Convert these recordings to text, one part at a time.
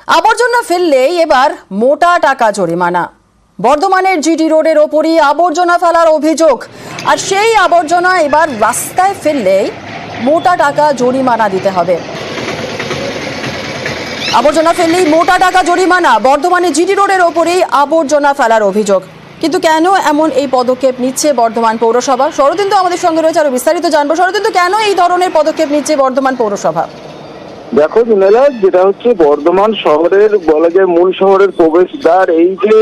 আবর্জনা ফেললেই এবার মোটা টাকা জরিমানা। বর্ধমানের জিটি রোডের ওপরই আবর্জনা ফেলার অভিযোগ, আর সেই আবর্জনা এবার রাস্তায় ফেললেই মোটা টাকা জরিমানা দিতে হবে। আবর্জনা ফেললেই মোটা টাকা জরিমানা, বর্ধমানের জিটি রোডের ওপরই আবর্জনা ফেলার অভিযোগ। কিন্তু কেন এমন এই পদক্ষেপ নিচ্ছে বর্ধমান পৌরসভা? শরদিন্দু আমাদের সঙ্গে রয়েছে, আরো বিস্তারিত জানবো। শরদিন্দু, কেন এই ধরনের পদক্ষেপ নিচ্ছে বর্ধমান পৌরসভা? দেখো জুনেলা, যেটা হচ্ছে বর্ধমান শহরের বলা যায় মূল শহরের প্রবেশদ্বার এই যে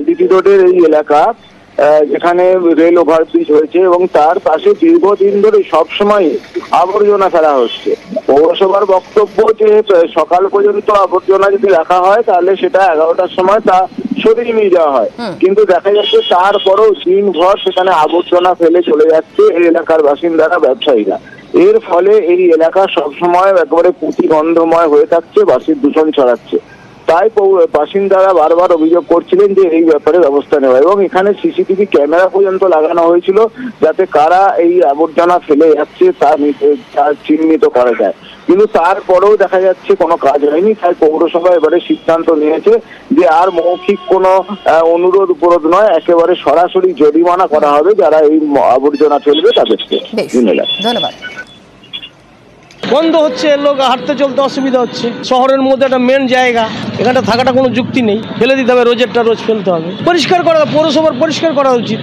জিটি রোডের এই এলাকা, যেখানে রেল ওভারব্রিজ হয়েছে এবং তার পাশে দীর্ঘদিন ধরে সবসময় আবর্জনা ফেলা হচ্ছে। পৌরসভার বক্তব্য যে সকাল পর্যন্ত আবর্জনা যদি রাখা হয় তাহলে সেটা 11টার সময় তা সরিয়ে নিয়ে যাওয়া হয়, কিন্তু দেখা যাচ্ছে তারপরও দিনভর সেখানে আবর্জনা ফেলে চলে যাচ্ছে এই এলাকার বাসিন্দারা, ব্যবসায়ীরা। এর ফলে এই এলাকা সবসময় একেবারে প্রতিগন্ধময় হয়ে থাকছে, বাসির দূষণ ছড়াচ্ছে। তাই বাসিন্দারা বারবার অভিযোগ করছিলেন যে এই ব্যাপারে ব্যবস্থা নেওয়া, এবং এখানে সিসিটিভি ক্যামেরা পর্যন্ত লাগানো হয়েছিল যাতে কারা এই আবর্জনা ফেলে যাচ্ছে তা চিহ্নিত করা যায়। কিন্তু তারপরেও দেখা যাচ্ছে কোনো কাজ হয়নি। তাই পৌরসভা এবারে সিদ্ধান্ত নিয়েছে যে আর মৌখিক কোনো অনুরোধ উপরোধ নয়, একেবারে সরাসরি জরিমানা করা হবে যারা এই আবর্জনা ফেলবে তাদেরকে। ধন্যবাদ। বন্ধ হচ্ছে, লোক হাঁটতে চলতে অসুবিধা হচ্ছে। শহরের মধ্যে একটা মেন জায়গা, এখানে থাকাটা কোনো যুক্তি নেই। ফেলে দিতে হবে, রোজেরটা রোজ ফেলতে হবে। পরিষ্কার করা, পৌরসভার পরিষ্কার করা উচিত।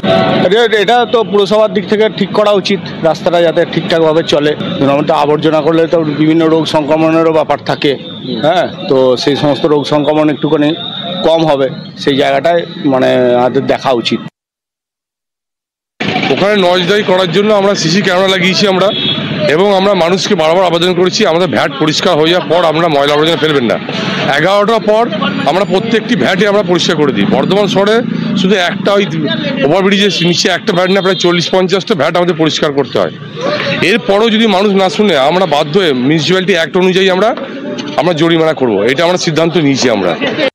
এটা তো পুরসভার দিক থেকে ঠিক করা উচিত, রাস্তাটা যাতে ঠিকঠাকভাবে চলে। আমাদের আবর্জনা করলে তো বিভিন্ন রোগ সংক্রমণেরও ব্যাপার থাকে, হ্যাঁ, তো সেই সমস্ত রোগ সংক্রমণ একটুখানি কম হবে, সেই জায়গাটায় মানে আমাদের দেখা উচিত। ওখানে নজরদারি করার জন্য আমরা সিসি ক্যামেরা লাগিয়েছি আমরা, এবং আমরা মানুষকে বারবার আবেদন করেছি আমাদের ভ্যাট পরিষ্কার হয়ে যাওয়ার পর আমরা ময়লা আবর্জনা ফেলবেন না। 11টার পর আমরা প্রত্যেকটি ভ্যাটে আমরা পরিষ্কার করে দিই। বর্ধমান শহরে শুধু একটা ওই ওভারব্রিজের নিচে একটা ভ্যাট না, প্রায় 40-50টা ভ্যাট আমাদের পরিষ্কার করতে হয়। এরপরও যদি মানুষ না শুনে আমরা বাধ্য হয়ে মিউনিসিপ্যালিটি অ্যাক্ট অনুযায়ী আমরা জরিমানা করবো, এটা আমরা সিদ্ধান্ত নিয়েছি আমরা।